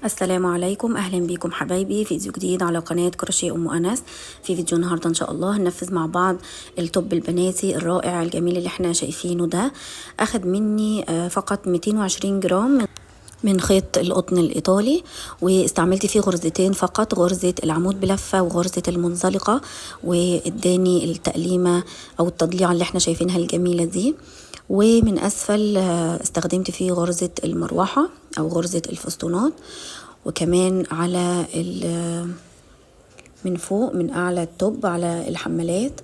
السلام عليكم، اهلا بيكم حبايبي. فيديو جديد على قناة كروشيه ام انس. في فيديو النهارده ان شاء الله هننفذ مع بعض التوب البناتي الرائع الجميل اللي احنا شايفينه ده. اخد مني فقط 220 جرام من خيط القطن الايطالي، واستعملت فيه غرزتين فقط، غرزة العمود بلفة وغرزة المنزلقة، واداني التقليمة او التضليعة اللي احنا شايفينها الجميلة دي. ومن اسفل استخدمت فيه غرزة المروحة او غرزة الفسطونات، وكمان على من فوق من اعلى التوب على الحمالات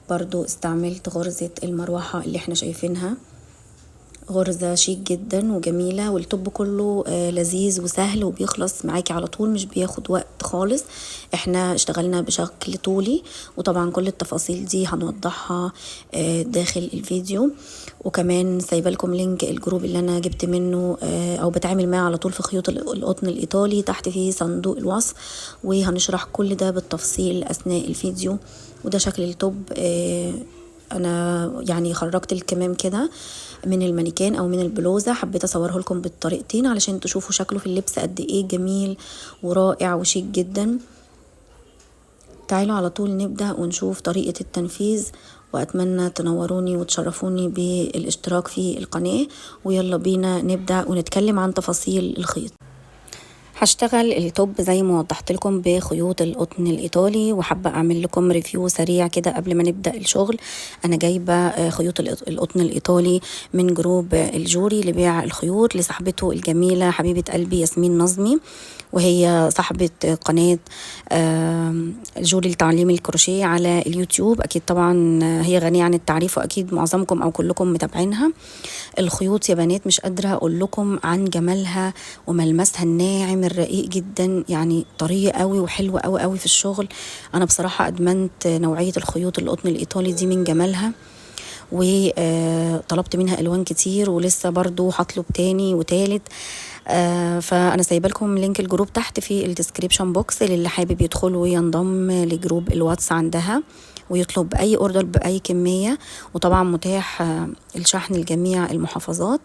برضو استعملت غرزة المروحة اللي احنا شايفينها. غرزة شيك جدا وجميلة، والتوب كله لذيذ وسهل وبيخلص معاكي على طول، مش بياخد وقت خالص. احنا اشتغلنا بشكل طولي، وطبعا كل التفاصيل دي هنوضحها داخل الفيديو. وكمان سايبه لكم لينك الجروب اللي انا جبت منه او بتعامل معاه على طول في خيوط القطن الايطالي تحت في صندوق الوصف، وهنشرح كل ده بالتفصيل اثناء الفيديو. وده شكل التوب. انا يعني خرجت الكمام كده من المانيكان او من البلوزه، حبيت اصوره لكم بالطريقتين علشان تشوفوا شكله في اللبس قد ايه جميل ورائع وشيك جدا. تعالوا على طول نبدأ ونشوف طريقة التنفيذ، وأتمنى تنوروني وتشرفوني بالاشتراك في القناة. ويلا بينا نبدأ ونتكلم عن تفاصيل الخيط. هشتغل التوب زي ما وضحت لكم بخيوط القطن الايطالي، وحابه اعمل لكم ريفيو سريع كده قبل ما نبدا الشغل. انا جايبه خيوط القطن الايطالي من جروب الجوري لبيع الخيوط لصاحبته الجميله حبيبه قلبي ياسمين نظمي، وهي صاحبه قناه جوري لتعليم الكروشيه على اليوتيوب. اكيد طبعا هي غنيه عن التعريف، واكيد معظمكم او كلكم متابعينها. الخيوط يا بنات مش قادره اقول لكم عن جمالها وملمسها الناعم الرقيق جدا، يعني طريه قوي وحلوه قوي قوي في الشغل. انا بصراحه ادمنت نوعيه الخيوط القطن الايطالي دي من جمالها، وطلبت منها الوان كتير، ولسه برضو هطلب تاني وتالت. فانا سايبه لكم لينك الجروب تحت في الديسكريبشن بوكس للي حابب يدخل وينضم لجروب الواتس عندها ويطلب اي اوردر باي كميه. وطبعا متاح الشحن لجميع المحافظات،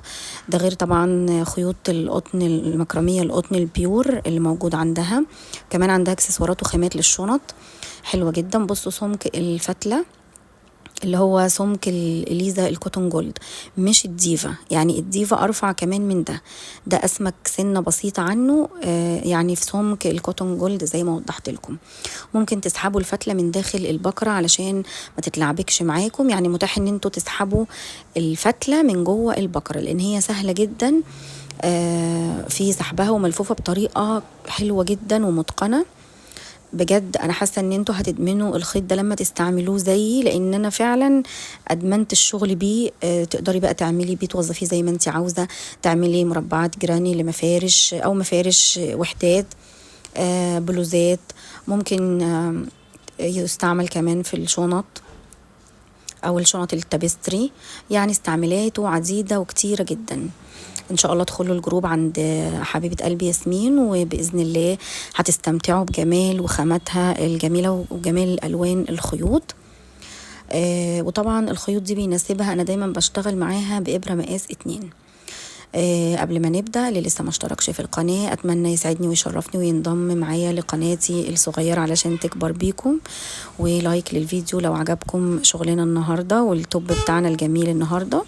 ده غير طبعا خيوط القطن المكرميه القطن البيور اللي موجود عندها. كمان عندها اكسسوارات وخامات للشنط حلوه جدا. بصوا سمك الفتله اللي هو سمك الإليزا الكوتون جولد، مش الديفا. يعني الديفا أرفع كمان من ده أسمك سنة بسيطة عنه. يعني في سمك الكوتون جولد زي ما وضحت لكم. ممكن تسحبوا الفتلة من داخل البكرة علشان ما تتلعبكش معاكم، يعني متاح ان انتوا تسحبوا الفتلة من جوه البكرة لأن هي سهلة جدا في سحبها، وملفوفة بطريقة حلوة جدا ومتقنة. بجد انا حاسه ان انتوا هتدمنوا الخيط ده لما تستعملوه زيي، لان انا فعلا ادمنت الشغل بيه. تقدري بقى تعملي بيه توظفيه زي ما انت عاوزه، تعملي مربعات جراني لمفارش او مفارش وحدات، بلوزات. ممكن يستعمل كمان في الشنط او الشنط التابستري. يعني استعمالاته عديده وكتيره جدا. ان شاء الله ادخلوا الجروب عند حبيبه قلبي ياسمين، وباذن الله هتستمتعوا بجمال وخاماتها الجميله وجمال الوان الخيوط. وطبعا الخيوط دي بيناسبها، انا دايما بشتغل معاها بابره مقاس 2. قبل ما نبدأ، اللي لسه ما اشتركش في القناة أتمنى يسعدني ويشرفني وينضم معايا لقناتي الصغيرة علشان تكبر بيكم، ولايك للفيديو لو عجبكم شغلنا النهاردة والتوب بتاعنا الجميل النهاردة.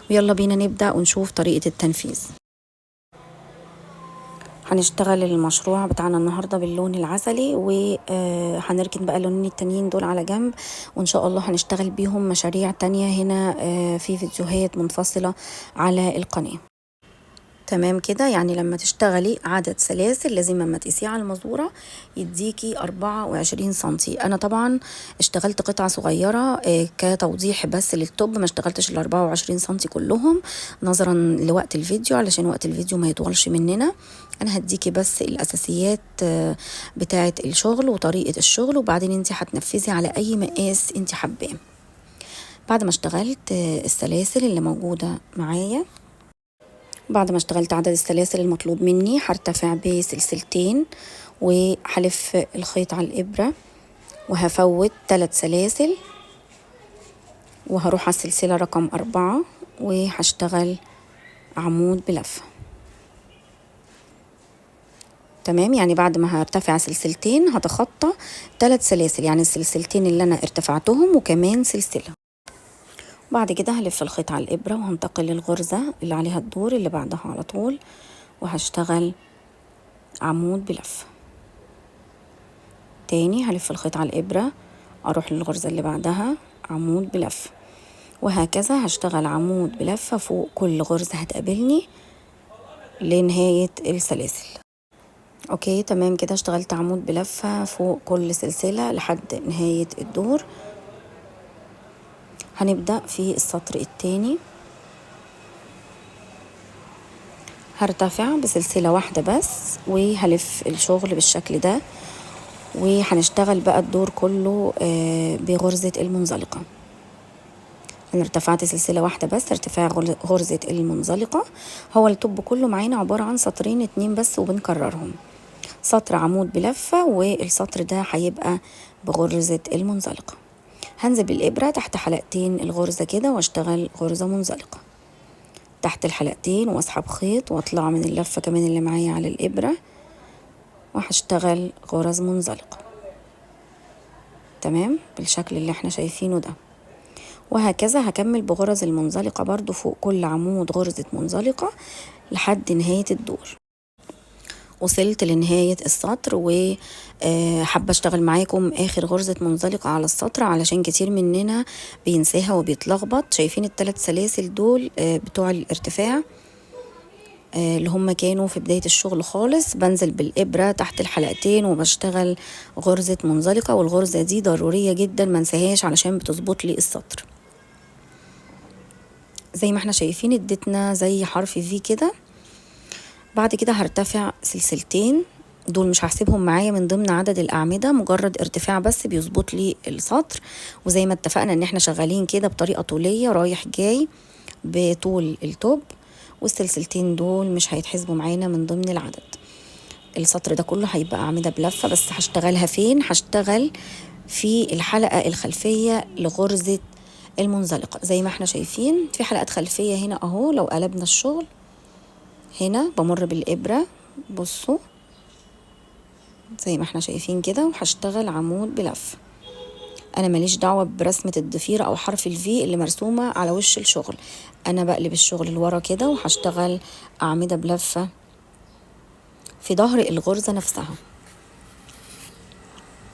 ويلا بينا نبدأ ونشوف طريقة التنفيذ. هنشتغل المشروع بتاعنا النهاردة باللون العسلي، وهنركن بقى اللونين التانيين دول على جنب، وان شاء الله هنشتغل بيهم مشاريع تانية هنا في فيديوهات منفصلة على القناة. تمام كده. يعني لما تشتغلي عدد سلاسل لازم لما تقيسيه على المزورة يديكي 24 سنتي. انا طبعا اشتغلت قطعة صغيرة كتوضيح بس للتوب، ما اشتغلتش ال 24 سنتي كلهم نظرا لوقت الفيديو، علشان وقت الفيديو ما يطولش مننا. انا هديكي بس الاساسيات بتاعة الشغل وطريقة الشغل، وبعدين انت هتنفذي على اي مقاس انت حباه. بعد ما اشتغلت السلاسل اللي موجودة معايا، بعد ما اشتغلت عدد السلاسل المطلوب مني، هرتفع بسلسلتين وهلف الخيط على الإبرة وهفوت 3 سلاسل، وهروح على السلسلة رقم 4 وهشتغل عمود بلفة. تمام، يعني بعد ما هرتفع سلسلتين هتخطى 3 سلاسل، يعني السلسلتين اللي انا ارتفعتهم وكمان سلسلة. بعد كده هلف الخيط على الإبرة وهنتقل للغرزة اللي عليها الدور اللي بعدها على طول، وهشتغل عمود بلفة. تاني هلف الخيط على الإبرة، أروح للغرزة اللي بعدها عمود بلفة، وهكذا هشتغل عمود بلفة فوق كل غرزة هتقابلني لنهاية السلاسل. اوكي تمام كده، اشتغلت عمود بلفة فوق كل سلسلة لحد نهاية الدور. هنبدأ في السطر التاني، هرتفع بسلسلة واحدة بس وهلف الشغل بالشكل ده، وهنشتغل بقى الدور كله بغرزة المنزلقة. انا ارتفعت سلسلة واحدة بس، ارتفاع غرزة المنزلقة. هو التوب كله معانا عبارة عن سطرين اتنين بس وبنكررهم، سطر عمود بلفة والسطر ده هيبقى بغرزة المنزلقة. هنزل بالإبرة تحت حلقتين الغرزة كده واشتغل غرزة منزلقة تحت الحلقتين، واسحب خيط واطلع من اللفة كمان اللي معايا على الإبرة، وهشتغل غرز منزلقة تمام بالشكل اللي احنا شايفينه ده. وهكذا هكمل بغرز المنزلقة برضو فوق كل عمود غرزة منزلقة لحد نهاية الدور. وصلت لنهاية السطر، وحابة اشتغل معاكم اخر غرزة منزلقة على السطر علشان كتير مننا بينساها وبيتلخبط. شايفين الثلاث سلاسل دول بتوع الارتفاع اللي هم كانوا في بداية الشغل خالص، بنزل بالإبرة تحت الحلقتين وبشتغل غرزة منزلقة، والغرزة دي ضرورية جدا منساهاش علشان بتظبط لي السطر. زي ما احنا شايفين اديتنا زي حرف في كده. بعد كده هرتفع سلسلتين، دول مش هحسبهم معايا من ضمن عدد الأعمدة، مجرد ارتفاع بس بيظبط لي السطر. وزي ما اتفقنا ان احنا شغالين كده بطريقة طولية رايح جاي بطول التوب، والسلسلتين دول مش هيتحسبوا معانا من ضمن العدد. السطر ده كله هيبقى أعمدة بلفة، بس هشتغلها فين؟ هشتغل في الحلقة الخلفية لغرزة المنزلقة. زي ما احنا شايفين في حلقات خلفية هنا اهو، لو قلبنا الشغل هنا بمر بالإبرة، بصوا زي ما احنا شايفين كده، وهشتغل عمود بلفة. انا ماليش دعوة برسمة الضفيرة او حرف الفي اللي مرسومة على وش الشغل، انا بقلب الشغل لورا كده وهشتغل أعمدة بلفة في ظهر الغرزة نفسها.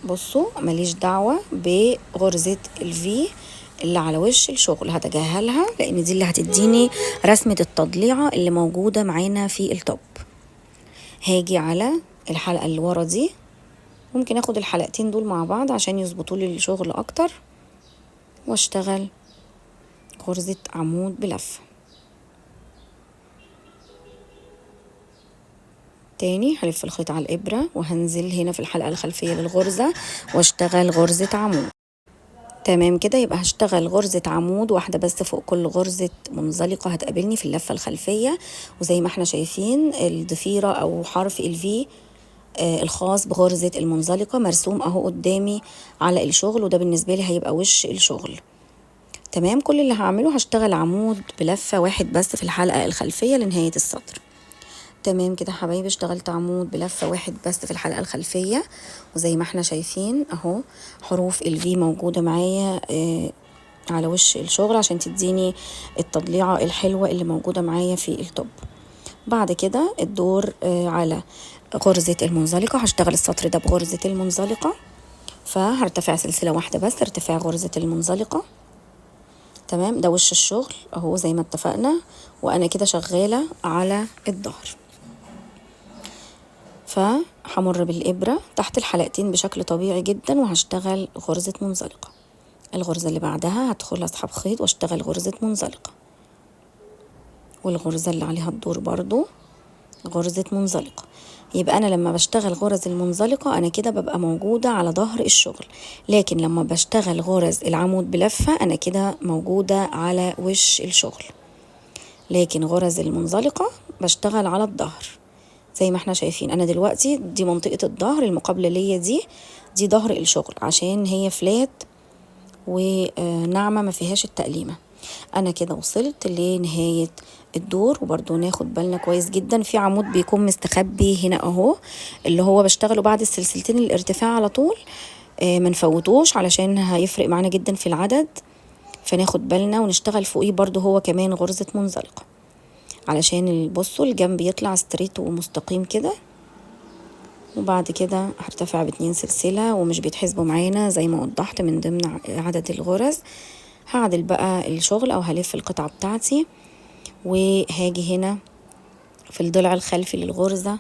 بصوا ماليش دعوة بغرزة الفي اللي على وش الشغل، هتجاهلها لان دي اللي هتديني رسمة التضليعة اللي موجودة معانا في التوب. هاجي على الحلقة اللي ورا دي، ممكن اخد الحلقتين دول مع بعض عشان يظبطوا لي الشغل اكتر، واشتغل غرزة عمود بلفة. تاني هلف الخيط على الإبرة وهنزل هنا في الحلقة الخلفية للغرزة واشتغل غرزة عمود. تمام كده، يبقى هشتغل غرزة عمود واحدة بس فوق كل غرزة منزلقة هتقابلني في اللفة الخلفية. وزي ما احنا شايفين الضفيرة او حرف الفي الخاص بغرزة المنزلقة مرسوم اهو قدامي على الشغل، وده بالنسبة لي هيبقى وش الشغل. تمام، كل اللي هعمله هشتغل عمود بلفة واحد بس في الحلقة الخلفية لنهاية السطر. تمام كده حبايبي، اشتغلت عمود بلفة واحد بس في الحلقة الخلفية، وزي ما احنا شايفين اهو حروف الفي موجودة معايا على وش الشغل عشان تديني التضليعة الحلوة اللي موجودة معايا في التوب. بعد كده الدور على غرزة المنزلقة، هشتغل السطر ده بغرزة المنزلقة، فهرتفع سلسلة واحدة بس ارتفاع غرزة المنزلقة. تمام، ده وش الشغل اهو زي ما اتفقنا، وانا كده شغالة على الظهر. فهمر بالإبرة تحت الحلقتين بشكل طبيعي جدا وهشتغل غرزة منزلقة. الغرزة اللي بعدها هدخل اسحب خيط واشتغل غرزة منزلقة، والغرزة اللي عليها الدور برضو غرزة منزلقة. يبقى انا لما بشتغل غرز المنزلقة انا كده ببقى موجودة على ظهر الشغل، لكن لما بشتغل غرز العمود بلفة انا كده موجودة على وش الشغل، لكن غرز المنزلقة بشتغل على الظهر. زي ما احنا شايفين انا دلوقتي دي منطقة الظهر المقابلة ليا، دي ظهر الشغل عشان هي فلات وناعمة ما فيهاش التقليمة. انا كده وصلت لنهاية الدور. وبرضو ناخد بالنا كويس جدا في عمود بيكون مستخبي هنا اهو، اللي هو بشتغله بعد السلسلتين الارتفاع على طول، منفوتوش علشان هيفرق معانا جدا في العدد. فناخد بالنا ونشتغل فوقيه برضو هو كمان غرزة منزلقة، علشان بصوا الجنب يطلع ستريت ومستقيم كده. وبعد كده هرتفع ب2 سلسلة ومش بيتحسبوا معانا زي ما وضحت من ضمن عدد الغرز. هعدل بقى الشغل او هلف القطعة بتاعتي، وهاجي هنا في الضلع الخلفي للغرزة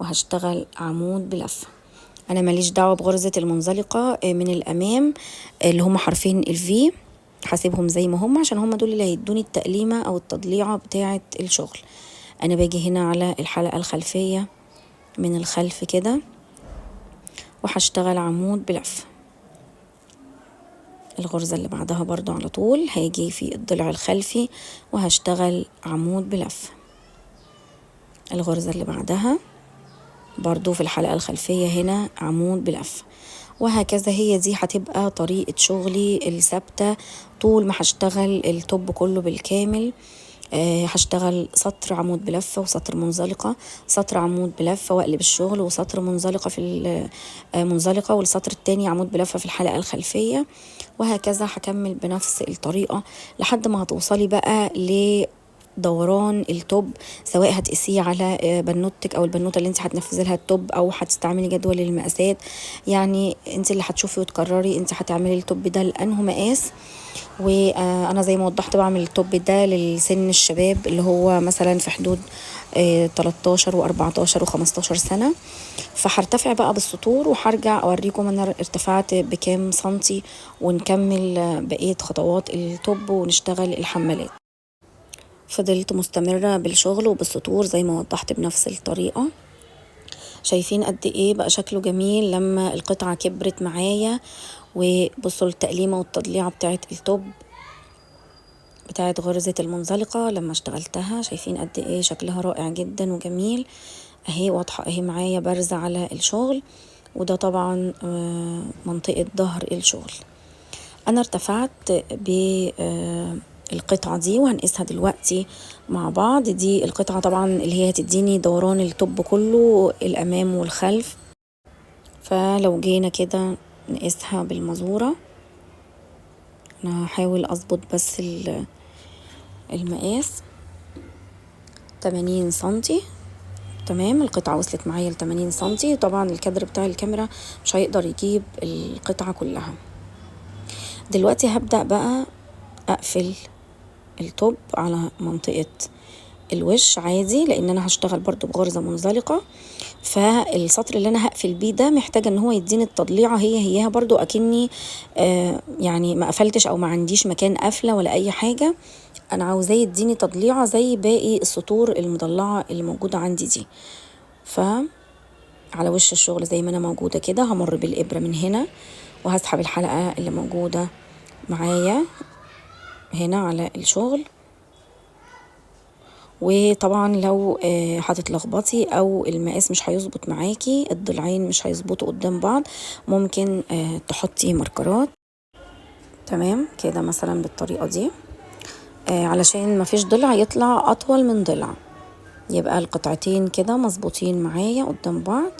وهشتغل عمود بلفة. انا ماليش دعوة بغرزة المنزلقة من الامام اللي هم حرفين الفي، هسيبهم زي ما هم عشان هم دول اللي هيدوني التقليمة او التضليعة بتاعة الشغل. انا باجي هنا على الحلقة الخلفية من الخلف كده وهشتغل عمود بلفة. الغرزة اللي بعدها برضو على طول هاجي في الضلع الخلفي وهشتغل عمود بلفة. الغرزة اللي بعدها برضو في الحلقة الخلفية هنا عمود بلفة، وهكذا. هي دي هتبقى طريقة شغلي الثابتة طول ما هشتغل التوب كله بالكامل. هشتغل سطر عمود بلفة وسطر منزلقة، سطر عمود بلفة واقلب الشغل، وسطر منزلقة في منزلقة، والسطر التاني عمود بلفة في الحلقة الخلفية، وهكذا هكمل بنفس الطريقة لحد ما هتوصلي بقى دوران التوب، سواء هتقسيه على بنوتك او البنوته اللي انت هتنفذي لها التوب، او هتستعملي جدول المقاسات. يعني انت اللي هتشوفي وتقرري انت هتعملي التوب ده لانه مقاس. وانا زي ما وضحت بعمل التوب ده للسن الشباب اللي هو مثلا في حدود 13 و14 و15 سنة. فهرتفع بقى بالسطور وهرجع اوريكم انا ارتفعت بكام سنتي، ونكمل بقية خطوات التوب ونشتغل الحمالات. فضلت مستمرة بالشغل وبالسطور زي ما وضحت بنفس الطريقة. شايفين قد ايه بقى شكله جميل لما القطعة كبرت معايا. وبصوا التقليمة والتضليعة بتاعت التوب بتاعت غرزة المنزلقة لما اشتغلتها، شايفين قد ايه شكلها رائع جدا وجميل. اهي واضحة اهي معايا بارزة على الشغل، وده طبعا منطقة ظهر الشغل. انا ارتفعت بالقطعة دي وهنقيسها دلوقتي مع بعض. دي القطعة طبعا اللي هي هتديني دوران التوب كله الامام والخلف. فلو جينا كده نقيسها بالمزورة، انا هحاول اظبط بس المقاس 80 سنتي. تمام، القطعة وصلت معايا ل80 سنتي. طبعا الكادر بتاع الكاميرا مش هيقدر يجيب القطعة كلها. دلوقتي هبدأ بقى اقفل التوب على منطقة الوش عادي، لان انا هشتغل برضو بغرزة منزلقة. فالسطر اللي انا هقفل بيه ده محتاجة ان هو يديني التضليعة هيها برضو اكني يعني ما قفلتش او ما عنديش مكان قفلة ولا اي حاجة. انا عاوزاه يديني تضليعة زي باقي السطور المضلعة اللي موجودة عندي دي. على وش الشغل زي ما انا موجودة كده همر بالابرة من هنا وهسحب الحلقة اللي موجودة معايا هنا على الشغل. وطبعا لو هتتلخبطي او المقاس مش هيظبط معاكي، الضلعين مش هيظبطوا قدام بعض، ممكن تحطي ماركرات. تمام كده مثلا بالطريقة دي، علشان مفيش ضلع يطلع اطول من ضلع، يبقى القطعتين كده مظبوطين معايا قدام بعض.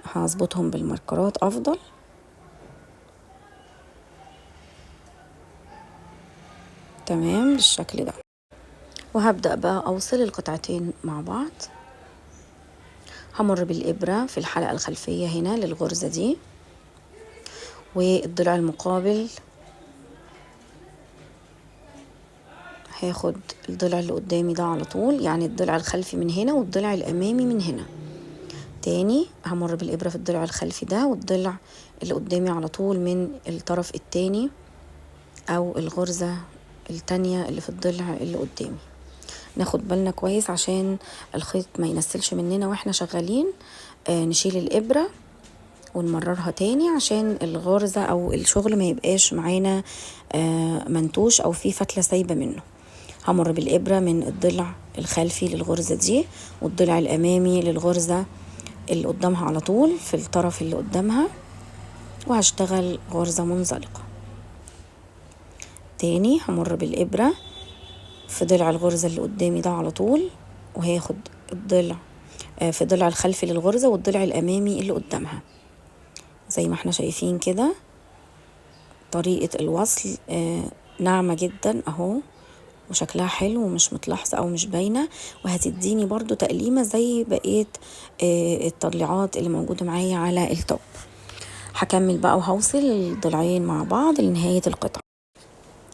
هظبطهم بالماركرات افضل. تمام بالشكل ده. وهبدأ بقى اوصل القطعتين مع بعض. همر بالإبرة في الحلقة الخلفية هنا للغرزة دي، والضلع المقابل هاخد الضلع اللي قدامي ده على طول، يعني الضلع الخلفي من هنا والضلع الأمامي من هنا. تاني همر بالإبرة في الضلع الخلفي ده والضلع اللي قدامي على طول من الطرف التاني أو الغرزة التانية اللي في الضلع اللي قدامي. ناخد بالنا كويس عشان الخيط ما ينسلش مننا واحنا شغالين. نشيل الإبرة ونمررها تاني عشان الغرزة أو الشغل ما يبقاش معانا منتوش أو في فتلة سايبة منه. همر بالإبرة من الضلع الخلفي للغرزة دي والضلع الأمامي للغرزة اللي قدامها على طول في الطرف اللي قدامها، وهشتغل غرزة منزلقة. تاني همر بالإبرة في ضلع الغرزة اللي قدامي ده على طول، وهاخد الضلع في الضلع الخلفي للغرزة والضلع الأمامي اللي قدامها زي ما احنا شايفين كده. طريقة الوصل ناعمة جدا اهو، وشكلها حلو ومش متلاحظة او مش باينة، وهتديني برضو تقليمة زي بقية التضليعات اللي موجودة معايا على التوب. هكمل بقى وهوصل الضلعين مع بعض لنهاية القطعة.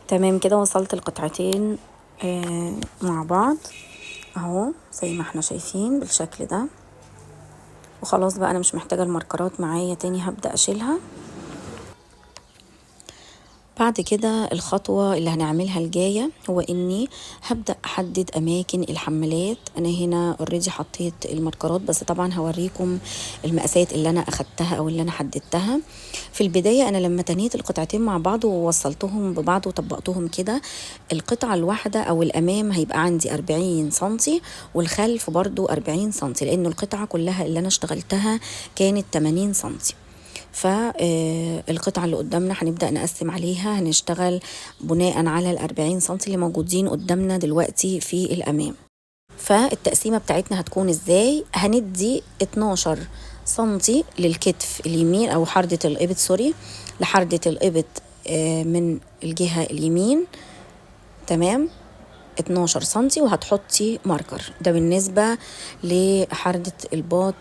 تمام كده وصلت القطعتين مع بعض اهو زي ما احنا شايفين بالشكل ده. وخلاص بقى انا مش محتاجة الماركرات معايا تاني، هبدأ اشيلها. بعد كده الخطوة اللي هنعملها الجاية هو اني هبدأ احدد اماكن الحمالات. انا هنا اوريدي حطيت الماركرات، بس طبعا هوريكم المقاسات اللي انا اخدتها او اللي انا حددتها. في البداية انا لما تنيت القطعتين مع بعض ووصلتهم ببعض وطبقتهم كده، القطعة الواحدة او الامام هيبقى عندي 40 سنتي والخلف برضو 40 سنتي، لانه القطعة كلها اللي انا اشتغلتها كانت 80 سنتي. فالقطعة اللي قدامنا هنبدأ نقسم عليها، هنشتغل بناء على 40 سنتي اللي موجودين قدامنا دلوقتي في الأمام. فالتقسيمة بتاعتنا هتكون ازاي؟ هندي 12 سنتي للكتف اليمين أو حردة الإبط لحردة الإبط من الجهة اليمين. تمام، 12 سنتي وهتحطي ماركر. ده بالنسبة لحردة الباط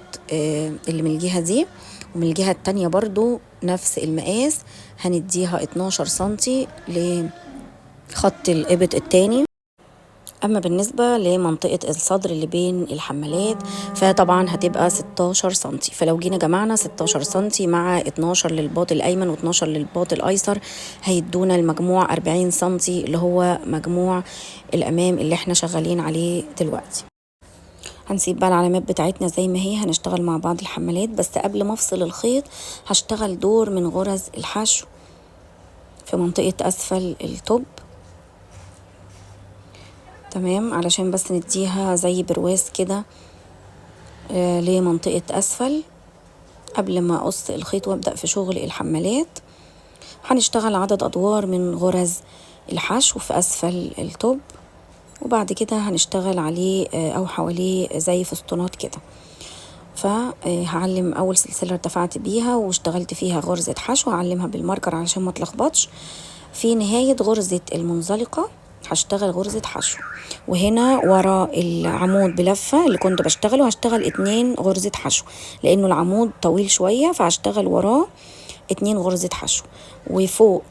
اللي من الجهة دي، ومن الجهة التانية برضو نفس المقاس هنديها 12 سنتي لخط الإبط التاني. أما بالنسبة لمنطقة الصدر اللي بين الحمالات فطبعا هتبقى 16 سنتي. فلو جينا جمعنا 16 سنتي مع 12 للباط الأيمن و12 للباط الأيسر هيدونا المجموع 40 سنتي اللي هو مجموع الأمام اللي احنا شغالين عليه دلوقتي. هنسيب بقى العلامات بتاعتنا زي ما هي، هنشتغل مع بعض الحمالات. بس قبل ما افصل الخيط هشتغل دور من غرز الحشو في منطقة أسفل التوب. تمام، علشان بس نديها زي برواز كده لمنطقة أسفل قبل ما أقص الخيط وأبدأ في شغل الحمالات. هنشتغل عدد أدوار من غرز الحشو في أسفل التوب، وبعد كده هنشتغل عليه أو حواليه زي فسطونات كده. فهعلم أول سلسلة ارتفعت بيها واشتغلت فيها غرزة حشو، هعلمها بالماركر علشان ما تلخبطش. في نهاية غرزة المنزلقة هشتغل غرزة حشو، وهنا ورا العمود بلفة اللي كنت بشتغله هشتغل 2 غرزة حشو، لأنه العمود طويل شوية فهشتغل وراه 2 غرزة حشو. وفوق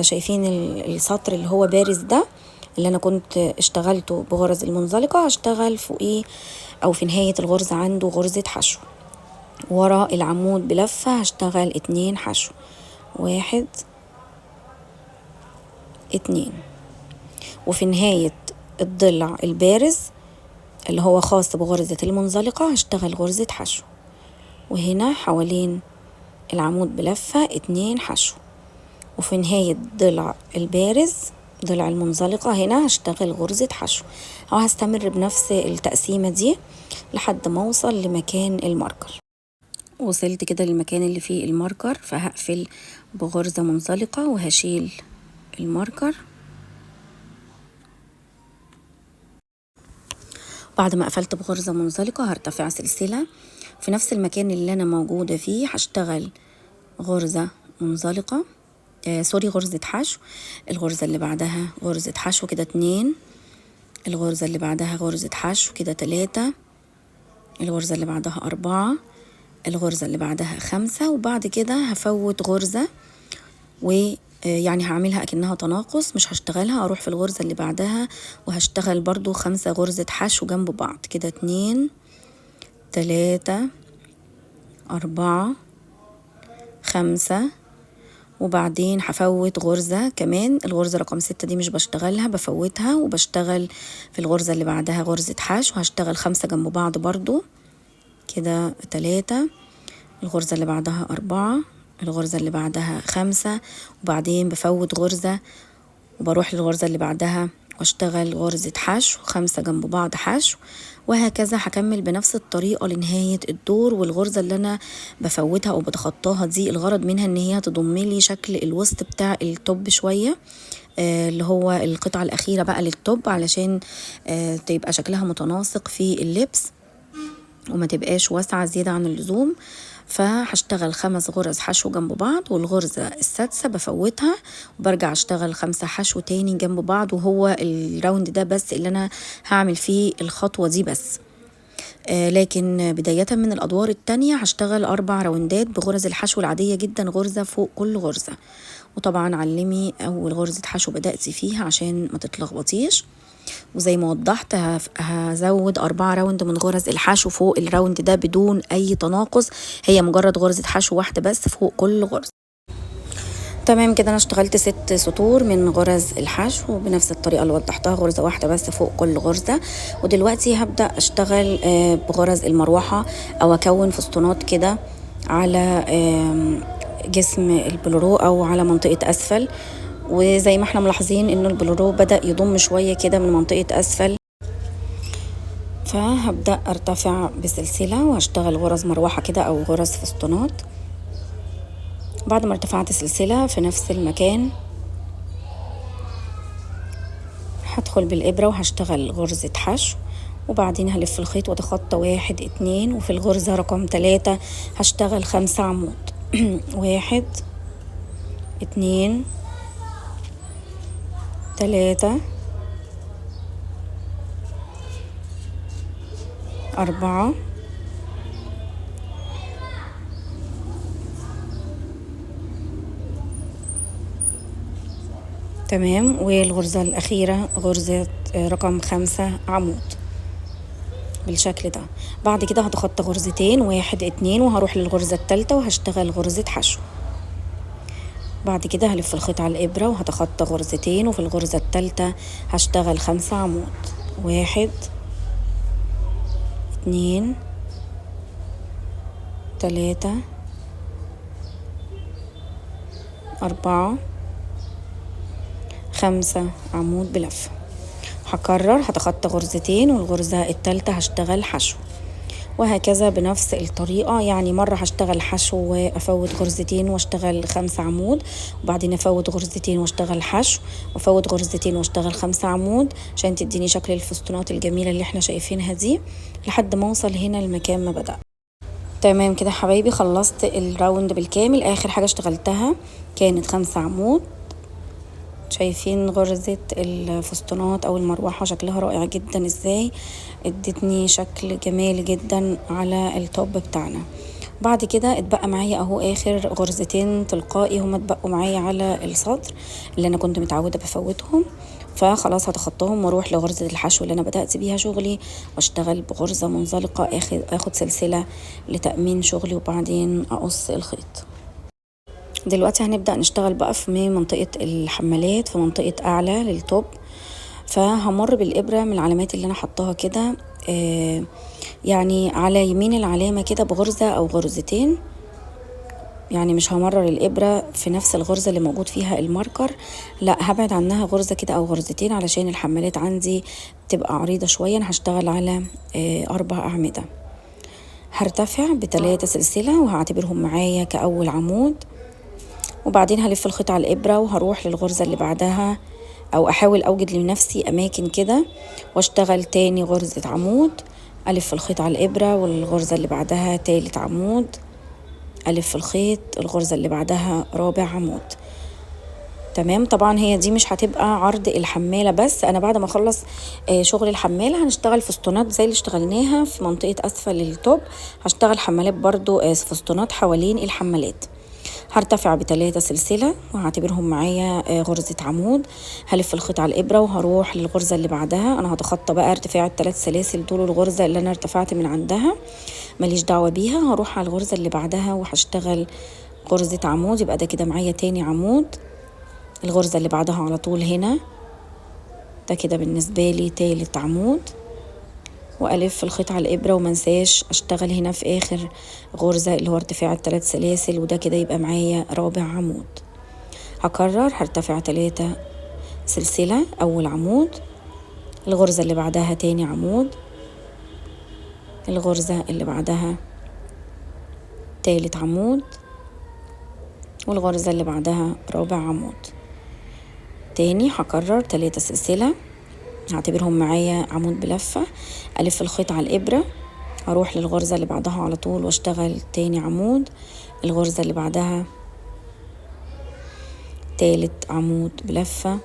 شايفين السطر اللي هو بارز ده اللي أنا كنت اشتغلته بغرز المنزلقة هشتغل فوقيه أو في نهاية الغرزة عنده غرزة حشو. ورا العمود بلفة هشتغل 2 حشو، 1 2. وفي نهاية الضلع البارز اللي هو خاص بغرزة المنزلقة هشتغل غرزة حشو، وهنا حوالين العمود بلفة 2 حشو. وفي نهاية ضلع البارز ضلع المنزلقة هنا هشتغل غرزة حشو، أو هستمر بنفس التقسيمة دي لحد ما اوصل لمكان الماركر. وصلت كده للمكان اللي فيه الماركر، فهقفل بغرزة منزلقة وهشيل الماركر. بعد ما قفلت بغرزة منزلقة هرتفع سلسلة في نفس المكان اللي أنا موجودة فيه، هشتغل غرزة منزلقة غرزة حشو. الغرزة اللي بعدها غرزة حشو كده 2، الغرزة اللي بعدها غرزة حشو كده 3، الغرزة اللي بعدها 4، الغرزة اللي بعدها 5، وبعد كده هفوت غرزة ويعني هعملها أكنها تناقص، مش هشتغلها، أروح في الغرزة اللي بعدها وهشتغل برضو 5 غرزة حشو جنب بعض كده 2 3 4 5، وبعدين هفوت غرزة كمان، الغرزة رقم 6 دي مش بشتغلها، بفوتها وبشتغل في الغرزة اللي بعدها غرزة حشو، هشتغل 5 جنب بعض برضو كده 3، الغرزة اللي بعدها 4، الغرزة اللي بعدها 5، وبعدين بفوت غرزة وبروح للغرزة اللي بعدها واشتغل غرزة حشو 5 جنب بعض حشو، وهكذا هكمل بنفس الطريقة لنهاية الدور. والغرزة اللي أنا بفوتها أو بتخطاها دي الغرض منها إن هي تضم لي شكل الوسط بتاع التوب شوية، اللي هو القطعة الأخيرة بقى للتوب، علشان تبقى شكلها متناسق في اللبس وما تبقاش واسعة زيادة عن اللزوم. فهشتغل 5 غرز حشو جنب بعض، والغرزة السادسة بفوتها وبرجع اشتغل 5 حشو تاني جنب بعض، وهو الراوند ده بس اللي انا هعمل فيه الخطوة دي بس. لكن بداية من الأدوار التانية هشتغل 4 راوندات بغرز الحشو العادية جدا، غرزة فوق كل غرزة. وطبعا علمي أول غرزة حشو بدأتي فيها عشان ما تتلخبطيش. وزي ما وضحت هزود 4 راوند من غرز الحشو فوق الراوند ده بدون أي تناقص، هي مجرد غرزة حشو واحدة بس فوق كل غرزة. تمام كده، أنا اشتغلت 6 سطور من غرز الحشو بنفس الطريقة اللي وضحتها، غرزة واحدة بس فوق كل غرزة. ودلوقتي هبدأ اشتغل بغرز المروحة أو أكون فستونات كده على جسم البلورو أو على منطقة أسفل. وزي ما احنا ملاحظين انه البلورو بدأ يضم شوية كده من منطقة أسفل، فهبدأ ارتفع بسلسلة وهشتغل غرز مروحة كده أو غرز فستونات. بعد ما ارتفعت سلسلة في نفس المكان هدخل بالإبرة وهشتغل غرزة حشو، وبعدين هلف الخيط واتخطى 1 2، وفي الغرزة رقم 3 هشتغل 5 عمود 1 2 3 4 تمام. والغرزة الأخيرة غرزة رقم 5 عمود بالشكل ده. بعد كده هتخطى غرزتين 1 2، وهروح للغرزة الثالثة وهشتغل غرزة حشو. بعد كده هلف الخيط على الإبرة وهتخطى غرزتين، وفي الغرزة الثالثة هشتغل 5 عمود 1 2 3 4 5 عمود بلفة. هكرر، هتخطى غرزتين والغرزة الثالثة هشتغل حشو، وهكذا بنفس الطريقة. يعني مرة هشتغل حشو وأفوت غرزتين واشتغل 5 عمود، وبعدين أفوت غرزتين واشتغل حشو، وأفوت غرزتين واشتغل 5 عمود، عشان تديني شكل الفستونات الجميلة اللي احنا شايفينها دي لحد ما اوصل هنا المكان ما بدأ. تمام كده حبايبي، خلصت الراوند بالكامل. آخر حاجة اشتغلتها كانت 5 عمود. شايفين غرزة الفستونات او المروحة شكلها رائع جدا ازاي، ادتني شكل جمالي جدا على التوب بتاعنا. بعد كده اتبقى معايا اهو اخر غرزتين تلقائي هما اتبقوا معايا على السطر اللي انا كنت متعودة بفوتهم، فخلاص هتخطاهم واروح لغرزة الحشو اللي انا بدأت بيها شغلي واشتغل بغرزة منزلقة، اخد سلسلة لتأمين شغلي وبعدين اقص الخيط. دلوقتي هنبدأ نشتغل بقى في منطقة الحمالات، في منطقة أعلى للتوب. فهمر بالإبرة من العلامات اللي أنا حطاها كده، يعني على يمين العلامة كده بغرزة أو غرزتين، يعني مش همرر الإبرة في نفس الغرزة اللي موجود فيها الماركر، لا هبعد عنها غرزة كده أو غرزتين علشان الحمالات عندي تبقى عريضة شوية. أنا هشتغل على 4 أعمدة. هرتفع ب3 سلسلة وهعتبرهم معايا كأول عمود، وبعدين هلف الخيط على الإبرة وهروح للغرزة اللي بعدها، أو أحاول أوجد لنفسي أماكن كده واشتغل تاني غرزة عمود، ألف الخيط على الإبرة والغرزة اللي بعدها تالت عمود، ألف الخيط الغرزة اللي بعدها رابع عمود. تمام. طبعا هي دي مش هتبقى عرض الحمالة بس، أنا بعد ما أخلص شغل الحمالة هنشتغل فستونات زي اللي اشتغلناها في منطقة أسفل التوب، هشتغل حمالات برضو فستونات حوالين الحمالات. هرتفع ب3 سلسلة وهعتبرهم معايا غرزة عمود، هلف الخيط على الإبرة وهروح للغرزة اللي بعدها. أنا هتخطى بقى ارتفاع ال3 سلاسل دول الغرزة اللي أنا ارتفعت من عندها، ماليش دعوة بيها. هروح على الغرزة اللي بعدها وهشتغل غرزة عمود، يبقى ده كده معايا تاني عمود. الغرزة اللي بعدها على طول هنا ده كده بالنسبة لي تالت عمود، وألف الخيط على الإبرة ومنساش أشتغل هنا في آخر غرزة اللي هو ارتفاع ال3 سلاسل، وده كده يبقى معايا رابع عمود. هكرر، هرتفع 3 سلسلة أول عمود، الغرزة اللي بعدها تاني عمود، الغرزة اللي بعدها تالت عمود، والغرزة اللي بعدها رابع عمود. تاني هكرر 3 سلسلة، هعتبرهم معايا عمود بلفة. ألف الخيط على الإبرة، أروح للغرزة اللي بعدها على طول واشتغل تاني عمود، الغرزة اللي بعدها تالت عمود بلفة،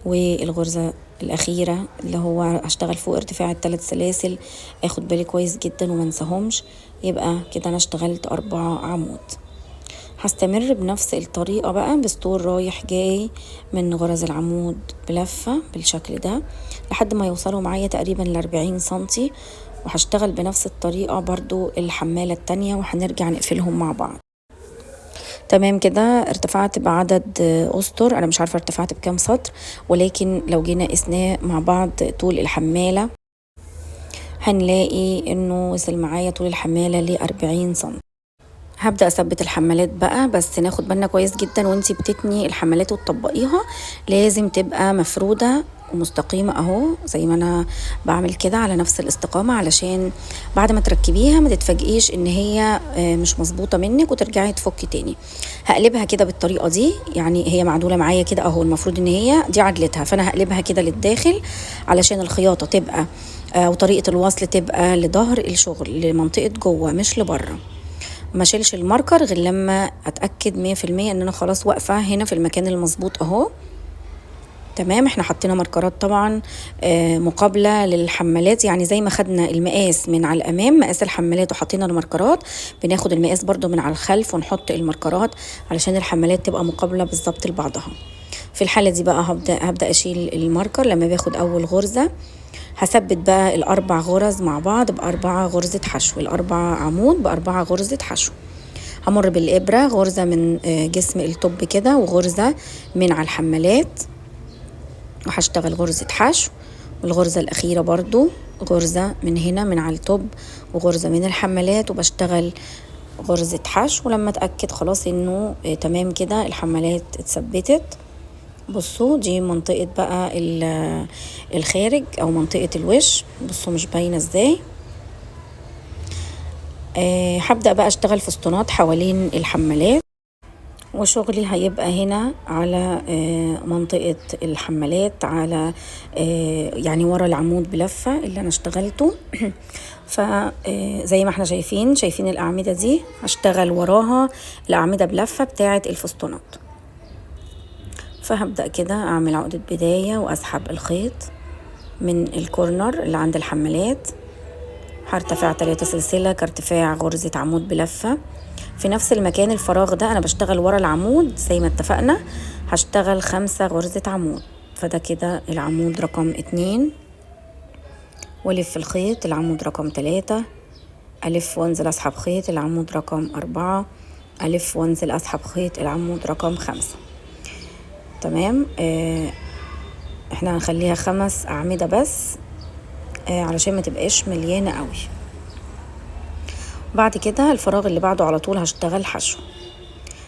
والغرزة الأخيرة اللي هو هشتغل فوق ارتفاع ال3 سلاسل. اخد بالي كويس جدا ومنساهمش. يبقى كده أنا اشتغلت 4 عمود. هستمر بنفس الطريقة بقى بسطول رايح جاي من غرز العمود بلفة بالشكل ده لحد ما يوصلوا معايا تقريبا ل40 سنتي، وهشتغل بنفس الطريقة برضو الحمالة التانية وهنرجع نقفلهم مع بعض. تمام كده ارتفعت بعدد أسطر، أنا مش عارفة ارتفعت بكام سطر، ولكن لو جينا قسناه مع بعض طول الحمالة هنلاقي انه وصل معايا طول الحمالة ل40 سم. هبدأ أثبت الحمالات بقى، بس ناخد بالنا كويس جدا وانتي بتتني الحمالات وتطبقيها لازم تبقى مفرودة ومستقيمة اهو زي ما انا بعمل كده على نفس الاستقامة، علشان بعد ما تركبيها ما تتفاجئيش ان هي مش مظبوطة منك وترجعي تفكي تاني. هقلبها كده بالطريقة دي، يعني هي معدولة معايا كده اهو، المفروض ان هي دي عدلتها، فانا هقلبها كده للداخل علشان الخياطة تبقى وطريقة الوصل تبقى لظهر الشغل لمنطقة جوه مش لبره. ما شيلش الماركر غير لما اتاكد 100% ان انا خلاص واقفه هنا في المكان المظبوط اهو. تمام، احنا حطينا ماركرات طبعا مقابله للحمالات، يعني زي ما خدنا المقاس من على الامام مقاس الحمالات وحطينا الماركرات، بناخد المقاس برضو من على الخلف ونحط الماركرات علشان الحمالات تبقى مقابله بالظبط لبعضها. في الحاله دي بقى هبدا اشيل الماركر لما باخد اول غرزه. هثبت بقى ال4 غرز مع بعض ب4 غرزة حشو، ال4 عمود ب4 غرزة حشو. همر بالإبرة غرزة من جسم التوب كده وغرزة من على الحمالات، وهشتغل غرزة حشو، والغرزة الأخيرة برضو غرزة من هنا من على التوب وغرزة من الحمالات، وبشتغل غرزة حشو. ولما اتأكد خلاص انه تمام كده الحمالات اتثبتت، بصوا دي منطقة بقى الخارج او منطقة الوش، بصوا مش باينة ازاي. هبدأ بقى اشتغل فستونات حوالين الحمالات، وشغلي هيبقى هنا على منطقة الحمالات على يعني ورا العمود بلفة اللي انا اشتغلته. فزي ما احنا شايفين الأعمدة دي هشتغل وراها الأعمدة بلفة بتاعة الفستونات. فهبدأ كده اعمل عقدة بداية واسحب الخيط من الكورنر اللي عند الحمالات، هرتفع 3 سلسلة كارتفاع غرزة عمود بلفة. في نفس المكان الفراغ ده انا بشتغل ورا العمود زي ما اتفقنا، هشتغل 5 غرزة عمود، فده كده العمود رقم 2، والف الخيط العمود رقم 3، الف وانزل اسحب خيط العمود رقم 4، الف وانزل اسحب خيط العمود رقم 5. تمام، احنا هنخليها 5 أعمدة بس علشان ما تبقاش مليانة قوي. بعد كده الفراغ اللي بعده على طول هشتغل حشو،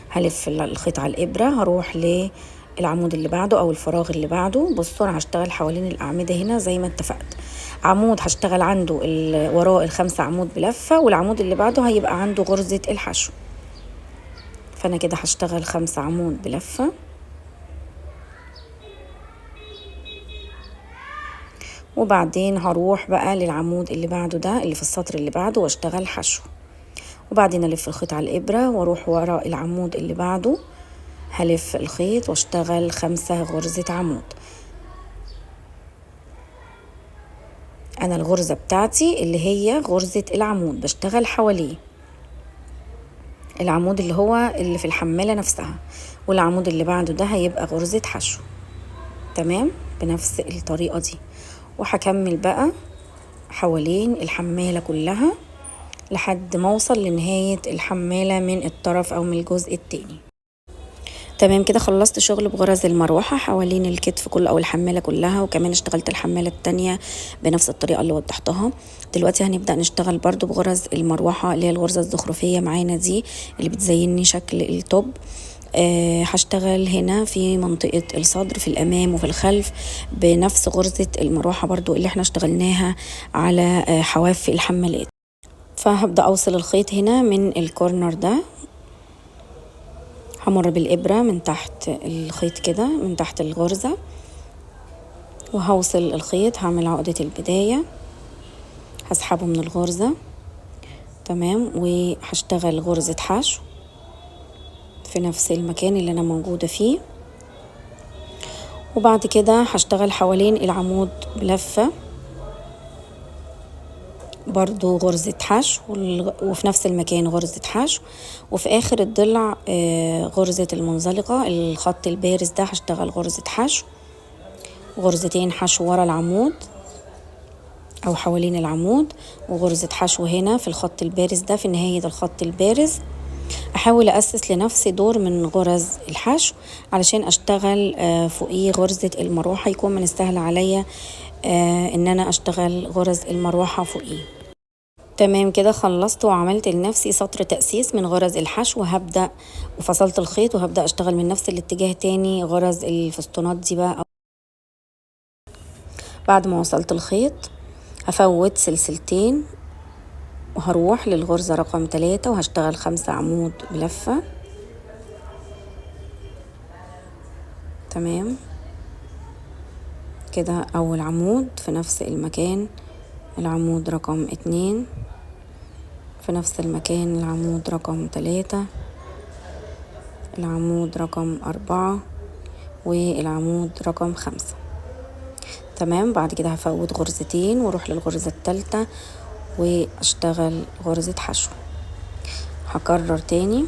هلف الخيط على الإبرة، هروح للعمود اللي بعده او الفراغ اللي بعده. بصوا انا هشتغل حوالين الأعمدة هنا زي ما اتفقت. عمود هشتغل عنده وراء ال5 عمود بلفة، والعمود اللي بعده هيبقى عنده غرزة الحشو، فانا كده هشتغل 5 عمود بلفة. وبعدين هروح بقى للعمود اللي بعده ده اللي في السطر اللي بعده واشتغل حشو، وبعدين الف الخيط على الإبرة واروح وراء العمود اللي بعده، هلف الخيط واشتغل 5 غرزة عمود. انا الغرزة بتاعتي اللي هي غرزة العمود بشتغل حواليه العمود اللي هو اللي في الحمالة نفسها، والعمود اللي بعده ده هيبقى غرزة حشو. تمام، بنفس الطريقة دي، وهكمل بقى حوالين الحمالة كلها لحد ما اوصل لنهاية الحمالة من الطرف او من الجزء التاني. تمام كده خلصت شغل بغرز المروحة حوالين الكتف كله او الحمالة كلها، وكمان اشتغلت الحمالة التانية بنفس الطريقة اللي وضحتها. دلوقتي هنبدأ نشتغل برضو بغرز المروحة اللي هي الغرزة الزخرفية معانا دي اللي بتزيني شكل التوب. هشتغل هنا في منطقة الصدر في الأمام وفي الخلف بنفس غرزة المروحة برضو اللي احنا اشتغلناها على حواف الحمالات. فهبدأ أوصل الخيط هنا من الكورنر ده، همر بالإبرة من تحت الخيط كده، من تحت الغرزة، وهوصل الخيط، هعمل عقدة البداية، هسحبه من الغرزة. تمام. وهشتغل غرزة حشو في نفس المكان اللي انا موجودة فيه، وبعد كده هشتغل حوالين العمود بلفة برضو غرزة حشو، وفي نفس المكان غرزة حشو، وفي اخر الضلع غرزة المنزلقة، الخط البارز ده هشتغل غرزة حشو، غرزتين حشو ورا العمود او حوالين العمود، وغرزة حشو هنا في الخط البارز ده في نهاية الخط البارز. احاول اسس لنفسي دور من غرز الحشو علشان اشتغل فوقيه غرزة المروحة، يكون من السهل عليا ان انا اشتغل غرز المروحة فوقيه. تمام كده خلصت وعملت لنفسي سطر تأسيس من غرز الحشو، وهبدأ وفصلت الخيط وهبدأ اشتغل من نفس الاتجاه تاني غرز الفستونات دي بقى. بعد ما وصلت الخيط هفوت سلسلتين وهروح للغرزة رقم 3 وهشتغل 5 عمود بلفة. تمام كده اول عمود في نفس المكان، العمود رقم 2 في نفس المكان، العمود رقم 3، العمود رقم 4، والعمود رقم 5. تمام. بعد كده هفوت غرزتين واروح للغرزة الثالثة واشتغل غرزة حشو. هكرر تاني،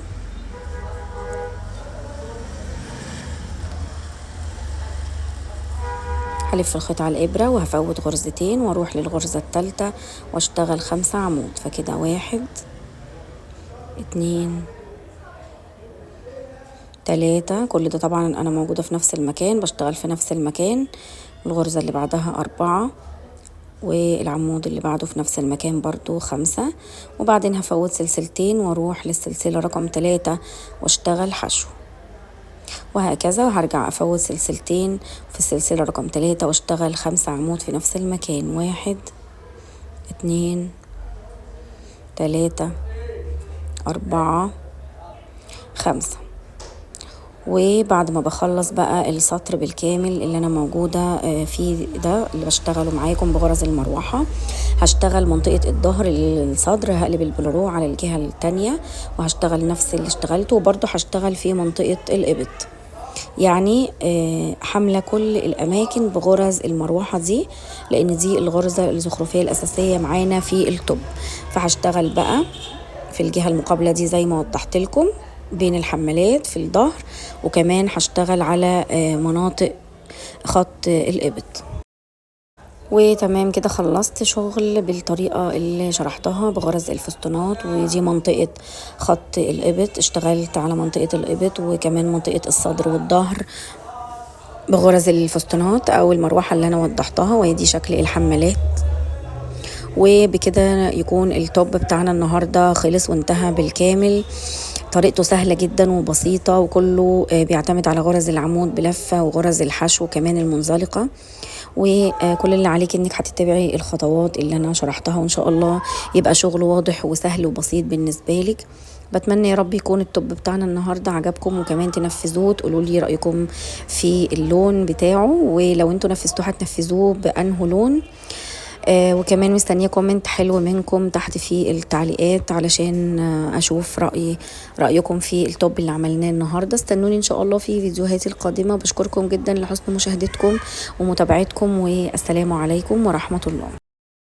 هلف الخيط على الإبرة وهفوت غرزتين واروح للغرزة الثالثة واشتغل 5 عمود. فكده 1 2 3، كل ده طبعا انا موجودة في نفس المكان، بشتغل في نفس المكان. الغرزة اللي بعدها 4 والعمود اللي بعده في نفس المكان برضو 5، وبعدين هفوت سلسلتين واروح للسلسلة رقم 3 واشتغل حشو، وهكذا. وهرجع افوت سلسلتين في السلسلة رقم 3 واشتغل 5 عمود في نفس المكان، 1 2 3 4 5. وبعد ما بخلص بقى السطر بالكامل اللي انا موجودة فيه ده اللي بشتغله معاكم بغرز المروحة، هشتغل منطقة الظهر الصدر، هقلب البلورو على الجهة التانية وهشتغل نفس اللي اشتغلته، وبرضه هشتغل في منطقة الإبط، يعني حاملة كل الأماكن بغرز المروحة دي، لأن دي الغرزة الزخرفية الأساسية معانا في التوب. فهشتغل بقى في الجهة المقابلة دي زي ما وضحت لكم بين الحمالات في الظهر، وكمان هشتغل على مناطق خط الإبط. وتمام كده خلصت شغل بالطريقة اللي شرحتها بغرز الفستونات، ودي منطقة خط الإبط، اشتغلت على منطقة الإبط وكمان منطقة الصدر والظهر بغرز الفستونات او المروحة اللي انا وضحتها، وهي دي شكل الحمالات. وبكده يكون التوب بتاعنا النهاردة خلص وانتهى بالكامل. طريقته سهلة جدا وبسيطة، وكله بيعتمد على غرز العمود بلفة وغرز الحشو كمان المنزلقة، وكل اللي عليك انك هتتبعي الخطوات اللي انا شرحتها، وان شاء الله يبقى شغل واضح وسهل وبسيط بالنسبة لك. بتمنى يا رب يكون التوب بتاعنا النهاردة عجبكم، وكمان تنفذوه تقولوا لي رأيكم في اللون بتاعه، ولو انتوا نفذتوه هتنفذوه بأنه لون. وكمان مستنية كومنت حلو منكم تحت في التعليقات علشان أشوف رأيكم في التوب اللي عملناه النهاردة. استنوني إن شاء الله في فيديوهاتي القادمة. بشكركم جدا لحسن مشاهدتكم ومتابعتكم، والسلام عليكم ورحمة الله.